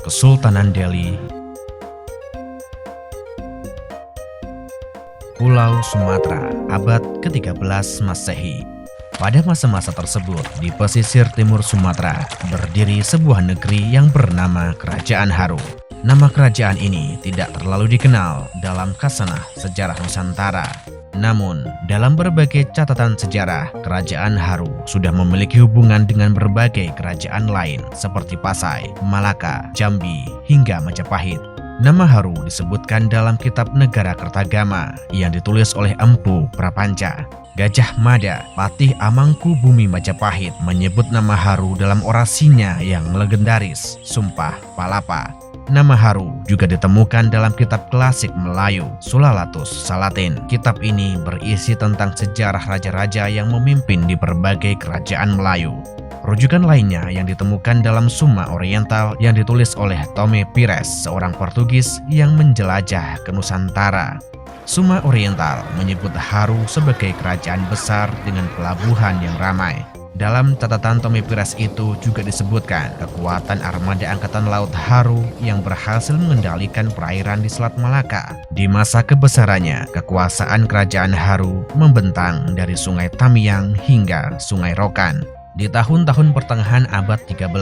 Kesultanan Delhi, Pulau Sumatera, abad ke-13 Masehi. Pada masa-masa tersebut, di pesisir timur Sumatera, berdiri sebuah negeri yang bernama Kerajaan Haru. Nama kerajaan ini tidak terlalu dikenal dalam khasanah sejarah Nusantara. Namun, dalam berbagai catatan sejarah, Kerajaan Haru sudah memiliki hubungan dengan berbagai kerajaan lain seperti Pasai, Malaka, Jambi, hingga Majapahit. Nama Haru disebutkan dalam kitab Negara Kertagama yang ditulis oleh Empu Prapanca. Gajah Mada, Patih Amangku Bumi Majapahit, menyebut nama Haru dalam orasinya yang legendaris, Sumpah Palapa. Nama Haru juga ditemukan dalam kitab klasik Melayu, Sulalatus Salatin. Kitab ini berisi tentang sejarah raja-raja yang memimpin di berbagai kerajaan Melayu. Rujukan lainnya yang ditemukan dalam Summa Oriental yang ditulis oleh Tome Pires, seorang Portugis yang menjelajah ke Nusantara. Summa Oriental menyebut Haru sebagai kerajaan besar dengan pelabuhan yang ramai. Dalam catatan Tome Pires itu juga disebutkan kekuatan armada angkatan laut Haru yang berhasil mengendalikan perairan di Selat Malaka. Di masa kebesarannya, kekuasaan kerajaan Haru membentang dari Sungai Tamiang hingga Sungai Rokan. Di tahun-tahun pertengahan abad 13,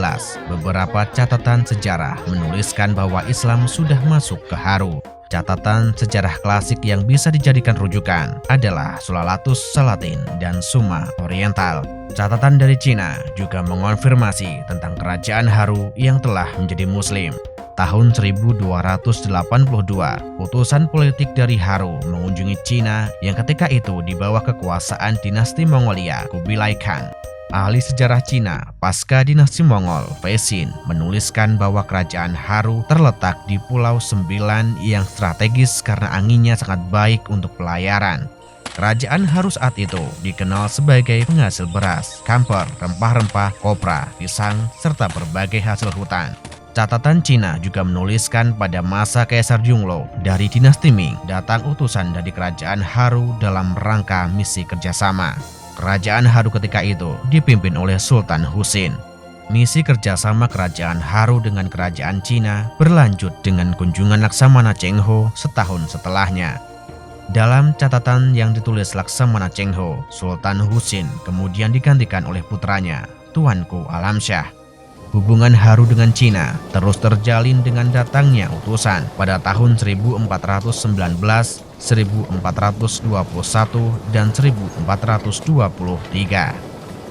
beberapa catatan sejarah menuliskan bahwa Islam sudah masuk ke Haru. Catatan sejarah klasik yang bisa dijadikan rujukan adalah Sulalatus Salatin dan Summa Oriental. Catatan dari Cina juga mengonfirmasi tentang kerajaan Haru yang telah menjadi Muslim. Tahun 1282, utusan politik dari Haru mengunjungi Cina yang ketika itu di bawah kekuasaan dinasti Mongolia Kubilai Khan. Ahli sejarah Cina pasca dinasti Mongol, Feixin, menuliskan bahwa kerajaan Haru terletak di Pulau Sembilan yang strategis karena anginnya sangat baik untuk pelayaran. Kerajaan Haru saat itu dikenal sebagai penghasil beras, kamper, rempah-rempah, kopra, pisang, serta berbagai hasil hutan. Catatan Cina juga menuliskan pada masa Kaisar Yongle dari dinasti Ming datang utusan dari kerajaan Haru dalam rangka misi kerjasama. Kerajaan Haru ketika itu dipimpin oleh Sultan Husin. Misi kerjasama kerajaan Haru dengan kerajaan Cina berlanjut dengan kunjungan Laksamana Cheng Ho setahun setelahnya. Dalam catatan yang ditulis Laksamana Cheng Ho, Sultan Husin kemudian digantikan oleh putranya, Tuanku Alam Shah. Hubungan Haru dengan Cina terus terjalin dengan datangnya utusan pada tahun 1419, 1421, dan 1423.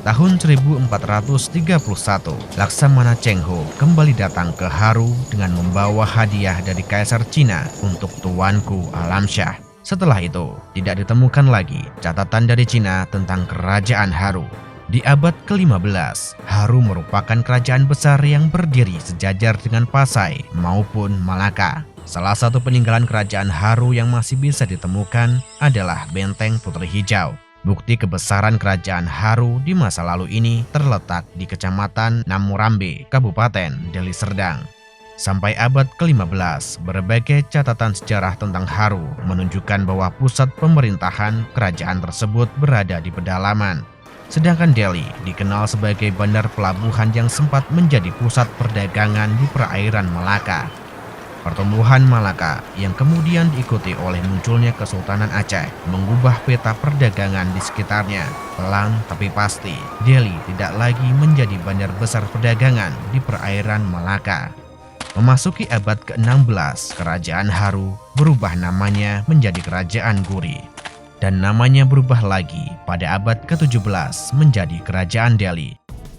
Tahun 1431, Laksamana Cheng Ho kembali datang ke Haru dengan membawa hadiah dari Kaisar Cina untuk Tuanku Alam Shah. Setelah itu, tidak ditemukan lagi catatan dari Cina tentang kerajaan Haru. Di abad ke-15, Haru merupakan kerajaan besar yang berdiri sejajar dengan Pasai maupun Malaka. Salah satu peninggalan kerajaan Haru yang masih bisa ditemukan adalah Benteng Putri Hijau. Bukti kebesaran kerajaan Haru di masa lalu ini terletak di Kecamatan Namurambe, Kabupaten Deli Serdang. Sampai abad ke-15, berbagai catatan sejarah tentang Haru menunjukkan bahwa pusat pemerintahan kerajaan tersebut berada di pedalaman. Sedangkan Delhi dikenal sebagai bandar pelabuhan yang sempat menjadi pusat perdagangan di perairan Malaka. Pertumbuhan Malaka yang kemudian diikuti oleh munculnya Kesultanan Aceh mengubah peta perdagangan di sekitarnya. Pelan tapi pasti, Delhi tidak lagi menjadi bandar besar perdagangan di perairan Malaka. Memasuki abad ke-16, Kerajaan Haru berubah namanya menjadi Kerajaan Guri. Dan namanya berubah lagi pada abad ke-17 menjadi Kerajaan Delhi.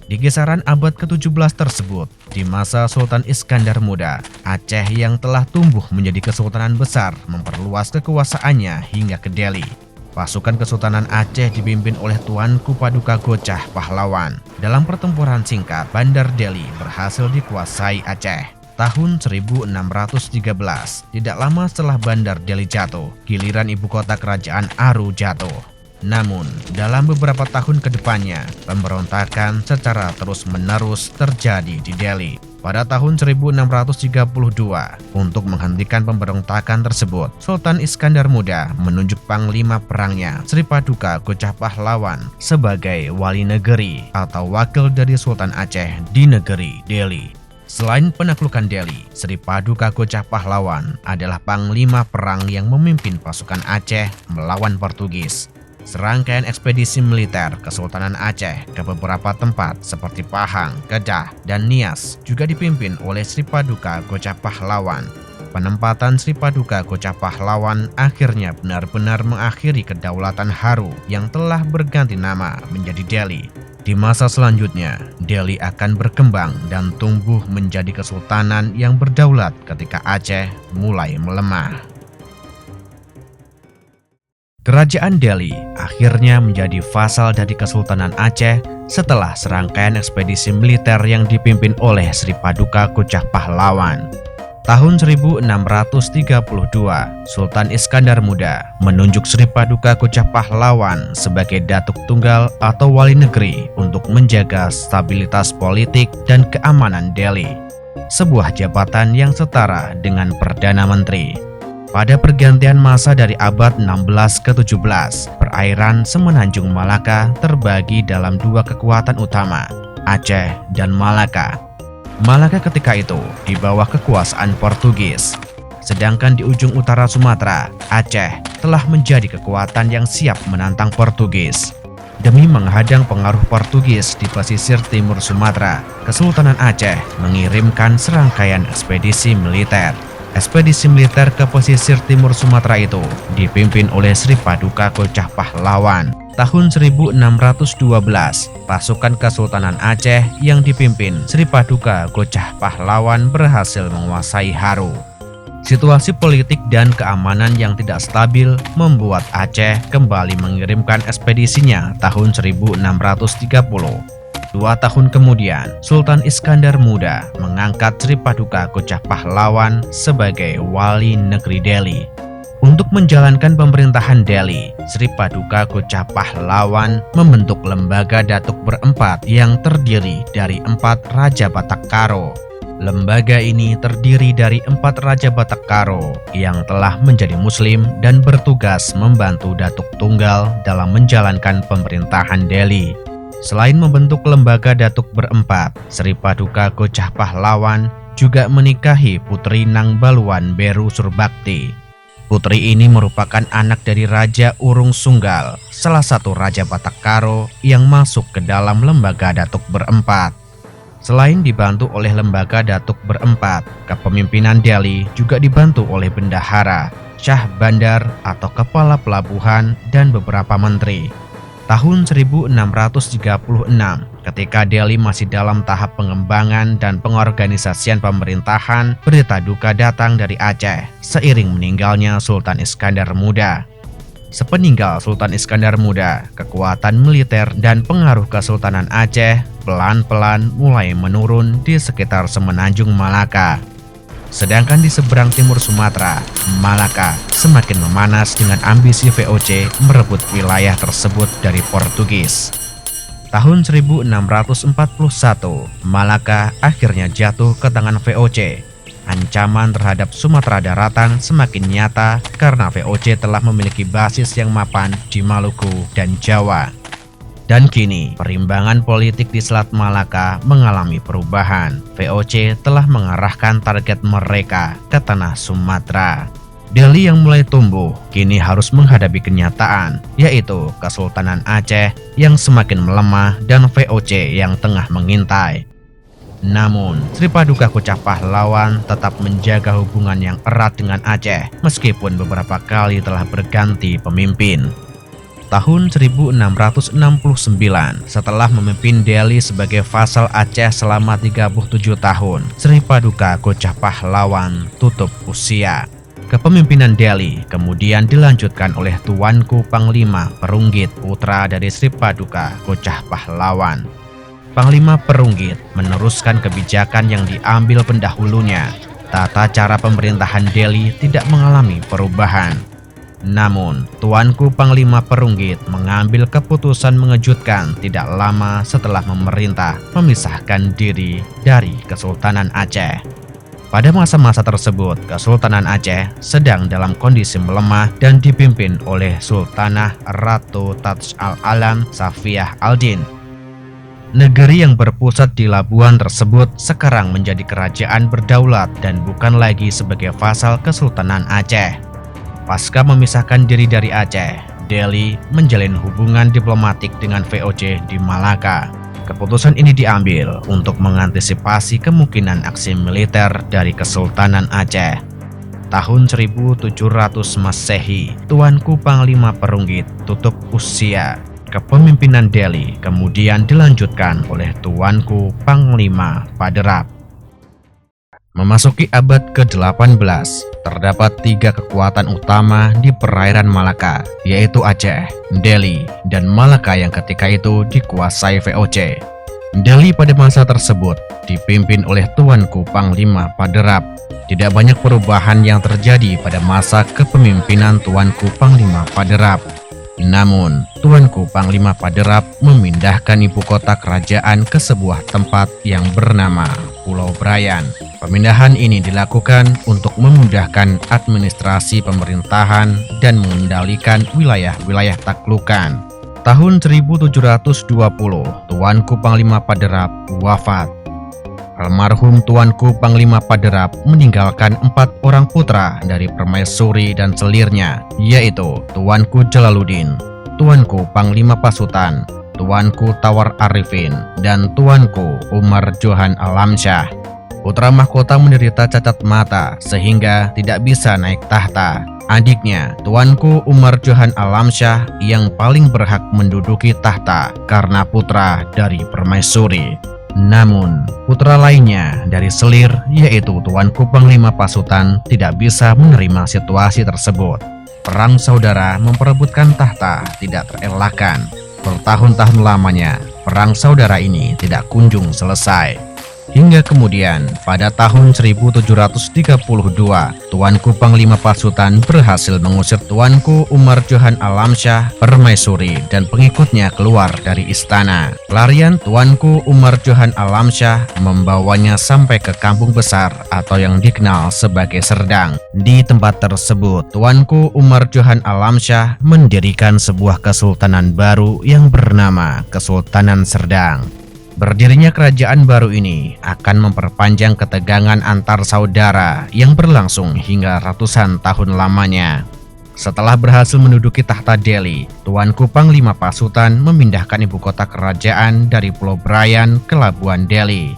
Di kisaran abad ke-17 tersebut, di masa Sultan Iskandar Muda, Aceh yang telah tumbuh menjadi kesultanan besar memperluas kekuasaannya hingga ke Delhi. Pasukan Kesultanan Aceh dipimpin oleh Tuanku Paduka Gocah Pahlawan. Dalam pertempuran singkat, Bandar Delhi berhasil dikuasai Aceh. Tahun 1613, tidak lama setelah Bandar Delhi jatuh, giliran ibu kota kerajaan Aru jatuh. Namun, dalam beberapa tahun ke depannya, pemberontakan secara terus-menerus terjadi di Delhi. Pada tahun 1632, untuk menghentikan pemberontakan tersebut, Sultan Iskandar Muda menunjuk panglima perangnya, Sri Paduka Gocah Pahlawan, sebagai wali negeri atau wakil dari Sultan Aceh di negeri Delhi. Selain penaklukan Delhi, Sri Paduka Gocah Pahlawan adalah panglima perang yang memimpin pasukan Aceh melawan Portugis. Serangkaian ekspedisi militer Kesultanan Aceh ke beberapa tempat seperti Pahang, Kedah, dan Nias juga dipimpin oleh Sri Paduka Gocah Pahlawan. Penempatan Sri Paduka Gocah Pahlawan akhirnya benar-benar mengakhiri kedaulatan Haru yang telah berganti nama menjadi Delhi. Di masa selanjutnya, Delhi akan berkembang dan tumbuh menjadi kesultanan yang berdaulat ketika Aceh mulai melemah. Kerajaan Delhi akhirnya menjadi vasal dari Kesultanan Aceh setelah serangkaian ekspedisi militer yang dipimpin oleh Sri Paduka Gocah Pahlawan. Tahun 1632, Sultan Iskandar Muda menunjuk Sri Paduka Gocah Pahlawan sebagai Datuk Tunggal atau Wali Negeri untuk menjaga stabilitas politik dan keamanan Delhi, sebuah jabatan yang setara dengan Perdana Menteri. Pada pergantian masa dari abad 16 ke 17, perairan Semenanjung Malaka terbagi dalam dua kekuatan utama, Aceh dan Malaka. Malaka ketika itu di bawah kekuasaan Portugis. Sedangkan di ujung utara Sumatera, Aceh telah menjadi kekuatan yang siap menantang Portugis. Demi menghadang pengaruh Portugis di pesisir timur Sumatera, Kesultanan Aceh mengirimkan serangkaian ekspedisi militer. Ekspedisi militer ke pesisir timur Sumatera itu dipimpin oleh Sri Paduka Gocah Pahlawan. Tahun 1612, pasukan Kesultanan Aceh yang dipimpin Sri Paduka Gocah Pahlawan berhasil menguasai Haru. Situasi politik dan keamanan yang tidak stabil membuat Aceh kembali mengirimkan ekspedisinya tahun 1630. 2 tahun kemudian, Sultan Iskandar Muda mengangkat Sri Paduka Gocah Pahlawan sebagai Wali Negeri Delhi. Untuk menjalankan pemerintahan Delhi, Sri Paduka Gocah Pahlawan membentuk lembaga datuk berempat yang terdiri dari 4 Raja Batak Karo. Lembaga ini terdiri dari 4 Raja Batak Karo yang telah menjadi Muslim dan bertugas membantu Datuk Tunggal dalam menjalankan pemerintahan Delhi. Selain membentuk lembaga datuk berempat, Sri Paduka Gocah Pahlawan juga menikahi Putri Nang Baluan Beru Surbakti. Putri ini merupakan anak dari Raja Urung Sunggal, salah satu Raja Batak Karo yang masuk ke dalam lembaga datuk berempat. Selain dibantu oleh lembaga datuk berempat, kepemimpinan Delhi juga dibantu oleh bendahara, syah bandar atau kepala pelabuhan, dan beberapa menteri. Tahun 1636, ketika Delhi masih dalam tahap pengembangan dan pengorganisasian pemerintahan, berita duka datang dari Aceh seiring meninggalnya Sultan Iskandar Muda. Sepeninggal Sultan Iskandar Muda, kekuatan militer dan pengaruh Kesultanan Aceh pelan-pelan mulai menurun di sekitar Semenanjung Malaka. Sedangkan di seberang timur Sumatera, Malaka semakin memanas dengan ambisi VOC merebut wilayah tersebut dari Portugis. Tahun 1641, Malaka akhirnya jatuh ke tangan VOC. Ancaman terhadap Sumatera Daratan semakin nyata karena VOC telah memiliki basis yang mapan di Maluku dan Jawa. Dan kini, perimbangan politik di Selat Malaka mengalami perubahan. VOC telah mengarahkan target mereka ke tanah Sumatera. Delhi yang mulai tumbuh kini harus menghadapi kenyataan, yaitu Kesultanan Aceh yang semakin melemah dan VOC yang tengah mengintai. Namun, Sri Paduka Gocah Pahlawan tetap menjaga hubungan yang erat dengan Aceh meskipun beberapa kali telah berganti pemimpin. Tahun 1669, setelah memimpin Delhi sebagai vasal Aceh selama 37 tahun, Sri Paduka Gocah Pahlawan tutup usia. Kepemimpinan Delhi kemudian dilanjutkan oleh Tuanku Panglima Perunggit, putra dari Sri Paduka Gocah Pahlawan. Panglima Perunggit meneruskan kebijakan yang diambil pendahulunya. Tata cara pemerintahan Delhi tidak mengalami perubahan. Namun, Tuanku Panglima Perunggit mengambil keputusan mengejutkan tidak lama setelah memerintah memisahkan diri dari Kesultanan Aceh. Pada masa-masa tersebut, Kesultanan Aceh sedang dalam kondisi melemah dan dipimpin oleh Sultanah Ratu Taj al-Alam Safiyah al-Din. Negeri yang berpusat di Labuan tersebut sekarang menjadi kerajaan berdaulat dan bukan lagi sebagai vasal Kesultanan Aceh. Pasca memisahkan diri dari Aceh, Delhi menjalin hubungan diplomatik dengan VOC di Malaka. Keputusan ini diambil untuk mengantisipasi kemungkinan aksi militer dari Kesultanan Aceh. Tahun 1700 Masehi, Tuanku Panglima Perunggit tutup usia. Kepemimpinan Delhi kemudian dilanjutkan oleh Tuanku Panglima Paderap. Memasuki abad ke-18, terdapat 3 kekuatan utama di perairan Malaka, yaitu Aceh, Delhi, dan Malaka yang ketika itu dikuasai VOC. Delhi pada masa tersebut dipimpin oleh Tuanku Panglima Paderap. Tidak banyak perubahan yang terjadi pada masa kepemimpinan Tuanku Panglima Paderap. Namun, Tuanku Panglima Paderap memindahkan ibu kota kerajaan ke sebuah tempat yang bernama Pulau Brayan. Pemindahan ini dilakukan untuk memudahkan administrasi pemerintahan dan mengendalikan wilayah-wilayah taklukan. Tahun 1720, Tuanku Panglima Paderap wafat. Almarhum Tuanku Panglima Paderap meninggalkan 4 orang putra dari permaisuri dan selirnya, yaitu Tuanku Jalaluddin, Tuanku Panglima Pasutan, Tuanku Tawar Arifin, dan Tuanku Umar Johan Alamsyah. Putra mahkota menderita cacat mata sehingga tidak bisa naik tahta. Adiknya, Tuanku Umar Johan Alamsyah, yang paling berhak menduduki tahta karena putra dari permaisuri. Namun, putra lainnya dari selir, yaitu Tuanku Panglima Pasutan, tidak bisa menerima situasi tersebut. Perang saudara memperebutkan tahta tidak terelakkan. Bertahun-tahun lamanya, perang saudara ini tidak kunjung selesai. Hingga kemudian, pada tahun 1732, Tuanku Panglima Pasutan berhasil mengusir Tuanku Umar Johan Alamsyah, permaisuri, dan pengikutnya keluar dari istana. Pelarian Tuanku Umar Johan Alamsyah membawanya sampai ke kampung besar atau yang dikenal sebagai Serdang. Di tempat tersebut, Tuanku Umar Johan Alamsyah mendirikan sebuah kesultanan baru yang bernama Kesultanan Serdang. Berdirinya kerajaan baru ini akan memperpanjang ketegangan antar saudara yang berlangsung hingga ratusan tahun lamanya. Setelah berhasil menduduki tahta Delhi, Tuanku Panglima Pasutan memindahkan ibu kota kerajaan dari Pulau Brayan ke Labuan Delhi.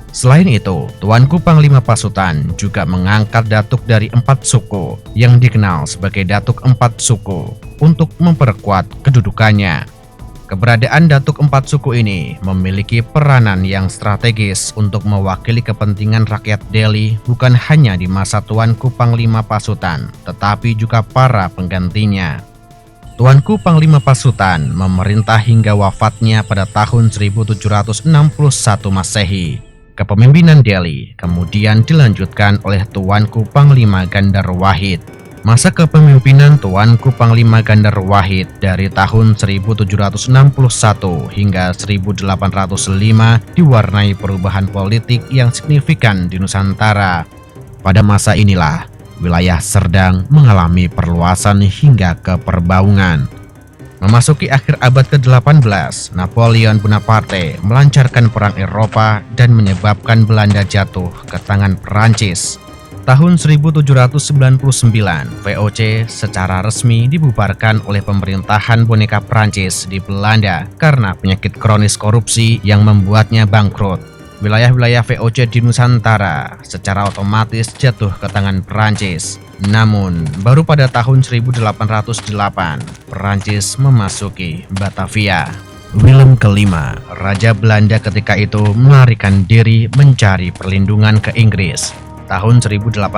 Selain itu, Tuanku Panglima Pasutan juga mengangkat datuk dari 4 suku yang dikenal sebagai Datuk 4 Suku untuk memperkuat kedudukannya. Keberadaan Datuk 4 Suku ini memiliki peranan yang strategis untuk mewakili kepentingan rakyat Delhi bukan hanya di masa Tuanku Panglima Pasutan, tetapi juga para penggantinya. Tuanku Panglima Pasutan memerintah hingga wafatnya pada tahun 1761 Masehi. Kepemimpinan Delhi kemudian dilanjutkan oleh Tuanku Panglima Gandar Wahid. Masa kepemimpinan Tuanku Panglima Gandar Wahid dari tahun 1761 hingga 1805 diwarnai perubahan politik yang signifikan di Nusantara. Pada masa inilah, wilayah Serdang mengalami perluasan hingga ke perbaungan. Memasuki akhir abad ke-18, Napoleon Bonaparte melancarkan perang Eropa dan menyebabkan Belanda jatuh ke tangan Perancis. Tahun 1799, VOC secara resmi dibubarkan oleh pemerintahan boneka Prancis di Belanda karena penyakit kronis korupsi yang membuatnya bangkrut. Wilayah-wilayah VOC di Nusantara secara otomatis jatuh ke tangan Prancis. Namun, baru pada tahun 1808, Prancis memasuki Batavia. Willem kelima, Raja Belanda ketika itu melarikan diri mencari perlindungan ke Inggris. Tahun 1805,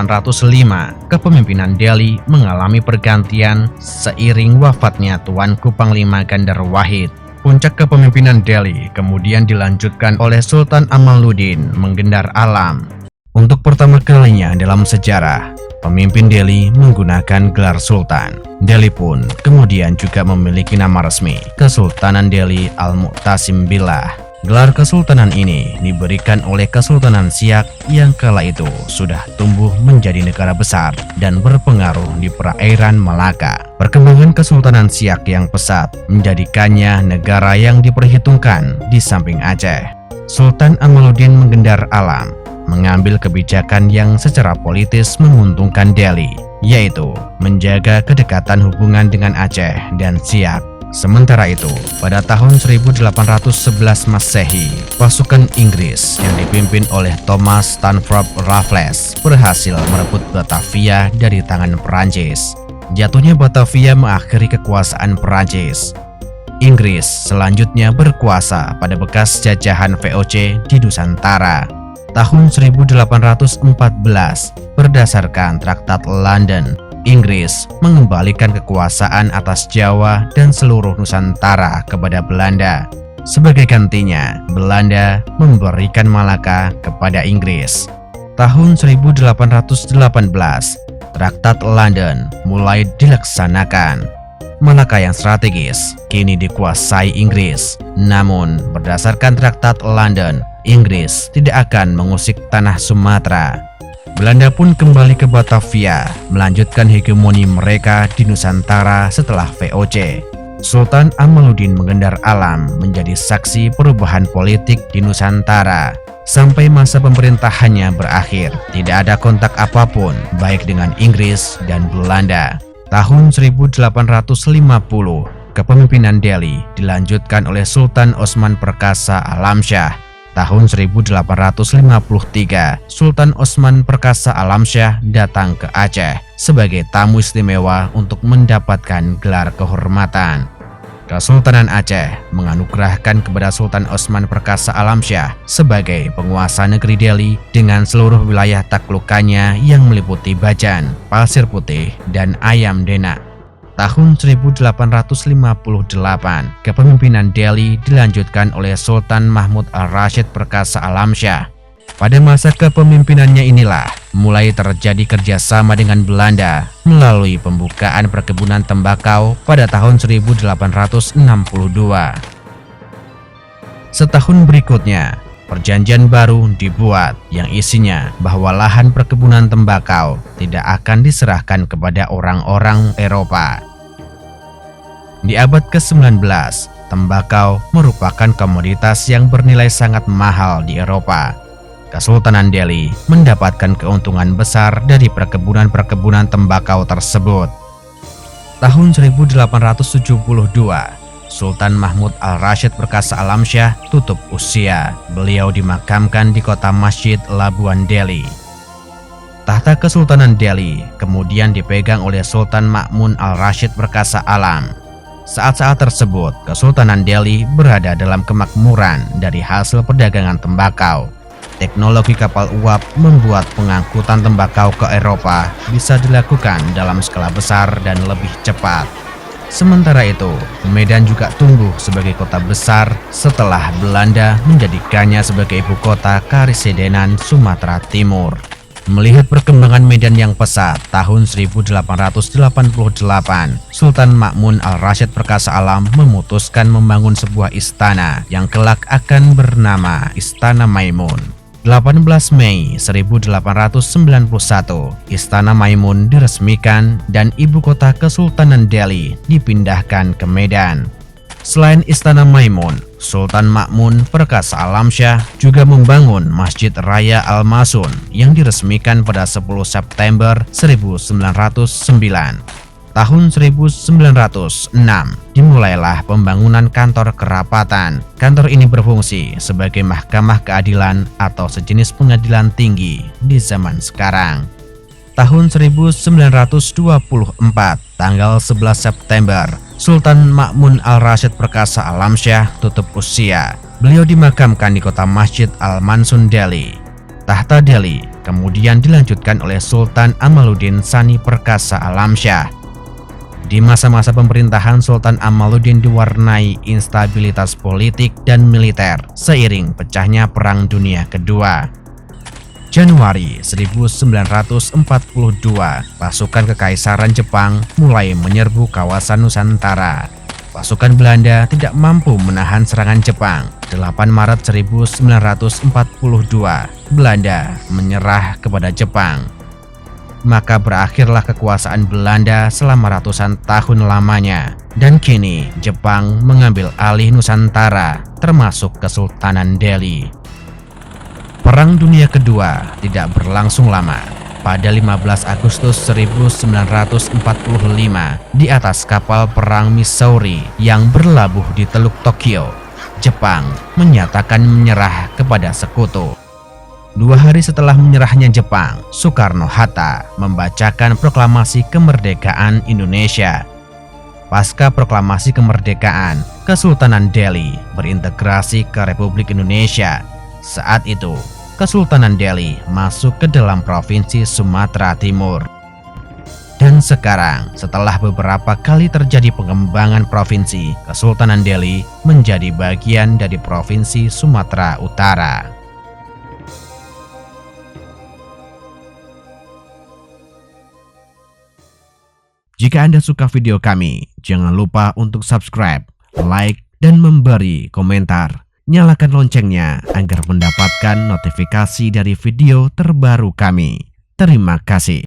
kepemimpinan Delhi mengalami pergantian seiring wafatnya Tuanku Panglima Gandar Wahid. Puncak kepemimpinan Delhi kemudian dilanjutkan oleh Sultan Amaluddin Menggendar Alam. Untuk pertama kalinya dalam sejarah, pemimpin Delhi menggunakan gelar Sultan. Delhi pun kemudian juga memiliki nama resmi, Kesultanan Delhi Al-Mu'tasim Billah. Gelar kesultanan ini diberikan oleh Kesultanan Siak yang kala itu sudah tumbuh menjadi negara besar dan berpengaruh di perairan Malaka. Perkembangan Kesultanan Siak yang pesat menjadikannya negara yang diperhitungkan di samping Aceh. Sultan Amaluddin Menggendar Alam mengambil kebijakan yang secara politis menguntungkan Delhi, yaitu menjaga kedekatan hubungan dengan Aceh dan Siak. Sementara itu, pada tahun 1811 Masehi, pasukan Inggris yang dipimpin oleh Thomas Stamford Raffles berhasil merebut Batavia dari tangan Perancis. Jatuhnya Batavia mengakhiri kekuasaan Perancis. Inggris selanjutnya berkuasa pada bekas jajahan VOC di Nusantara. Tahun 1814, berdasarkan Traktat London, Inggris mengembalikan kekuasaan atas Jawa dan seluruh Nusantara kepada Belanda. Sebagai gantinya, Belanda memberikan Malaka kepada Inggris. Tahun 1818, Traktat London mulai dilaksanakan. Malaka yang strategis kini dikuasai Inggris. Namun, berdasarkan Traktat London, Inggris tidak akan mengusik tanah Sumatera. Belanda pun kembali ke Batavia, melanjutkan hegemoni mereka di Nusantara setelah VOC. Sultan Amaluddin Menggendar Alam menjadi saksi perubahan politik di Nusantara. Sampai masa pemerintahannya berakhir, tidak ada kontak apapun baik dengan Inggris dan Belanda. Tahun 1850, kepemimpinan Delhi dilanjutkan oleh Sultan Osman Perkasa Alamsyah. Tahun 1853, Sultan Osman Perkasa Alamsyah datang ke Aceh sebagai tamu istimewa untuk mendapatkan gelar kehormatan. Kesultanan Aceh menganugerahkan kepada Sultan Osman Perkasa Alamsyah sebagai penguasa negeri Delhi dengan seluruh wilayah taklukannya yang meliputi Bajan, Pasir Putih, dan Ayam Denak. Tahun 1858, kepemimpinan Delhi dilanjutkan oleh Sultan Mahmud Al-Rashid Perkasa Alamsyah. Pada masa kepemimpinannya inilah mulai terjadi kerjasama dengan Belanda melalui pembukaan perkebunan tembakau pada tahun 1862. Setahun berikutnya, perjanjian baru dibuat yang isinya bahwa lahan perkebunan tembakau tidak akan diserahkan kepada orang-orang Eropa. Di abad ke-19, tembakau merupakan komoditas yang bernilai sangat mahal di Eropa. Kesultanan Delhi mendapatkan keuntungan besar dari perkebunan-perkebunan tembakau tersebut. Tahun 1872, Sultan Mahmud Al-Rashid Perkasa Alamsyah tutup usia. Beliau dimakamkan di kota Masjid Labuan Delhi. Tahta Kesultanan Delhi kemudian dipegang oleh Sultan Ma'mun Al-Rashid Perkasa Alam. Saat-saat tersebut, Kesultanan Delhi berada dalam kemakmuran dari hasil perdagangan tembakau. Teknologi kapal uap membuat pengangkutan tembakau ke Eropa bisa dilakukan dalam skala besar dan lebih cepat. Sementara itu, Medan juga tumbuh sebagai kota besar setelah Belanda menjadikannya sebagai ibu kota Karisidenan Sumatera Timur. Melihat perkembangan Medan yang pesat, tahun 1888, Sultan Ma'mun Al-Rashid Perkasa Alam memutuskan membangun sebuah istana yang kelak akan bernama Istana Maimun. 18 Mei 1891, Istana Maimun diresmikan dan ibu kota Kesultanan Delhi dipindahkan ke Medan. Selain Istana Maimun, Sultan Ma'mun Perkasa Alamsyah juga membangun Masjid Raya Al-Masun yang diresmikan pada 10 September 1909. Tahun 1906, dimulailah pembangunan kantor kerapatan. Kantor ini berfungsi sebagai mahkamah keadilan atau sejenis pengadilan tinggi di zaman sekarang. Tahun 1924, tanggal 11 September, Sultan Ma'mun Al-Rashid Perkasa Alamsyah tutup usia. Beliau dimakamkan di kota Masjid Al-Mansun Delhi. Tahta Delhi kemudian dilanjutkan oleh Sultan Amaluddin Sani Perkasa Alamsyah. Di masa-masa pemerintahan Sultan Amaluddin diwarnai instabilitas politik dan militer seiring pecahnya Perang Dunia Kedua. Januari 1942, pasukan Kekaisaran Jepang mulai menyerbu kawasan Nusantara. pasukan Belanda tidak mampu menahan serangan Jepang. 8 Maret 1942, Belanda menyerah kepada Jepang. Maka berakhirlah kekuasaan Belanda selama ratusan tahun lamanya. Dan kini Jepang mengambil alih Nusantara, termasuk Kesultanan Delhi. Perang Dunia Kedua tidak berlangsung lama. Pada 15 Agustus 1945, di atas kapal perang Missouri yang berlabuh di Teluk Tokyo, Jepang menyatakan menyerah kepada sekutu. 2 hari setelah menyerahnya Jepang, Soekarno-Hatta membacakan proklamasi kemerdekaan Indonesia. Pasca proklamasi kemerdekaan, Kesultanan Delhi berintegrasi ke Republik Indonesia. Saat itu, Kesultanan Delhi masuk ke dalam Provinsi Sumatera Timur. Dan sekarang, setelah beberapa kali terjadi pengembangan provinsi, Kesultanan Delhi menjadi bagian dari Provinsi Sumatera Utara. Jika Anda suka video kami, jangan lupa untuk subscribe, like, dan memberi komentar. Nyalakan loncengnya agar mendapatkan notifikasi dari video terbaru kami. Terima kasih.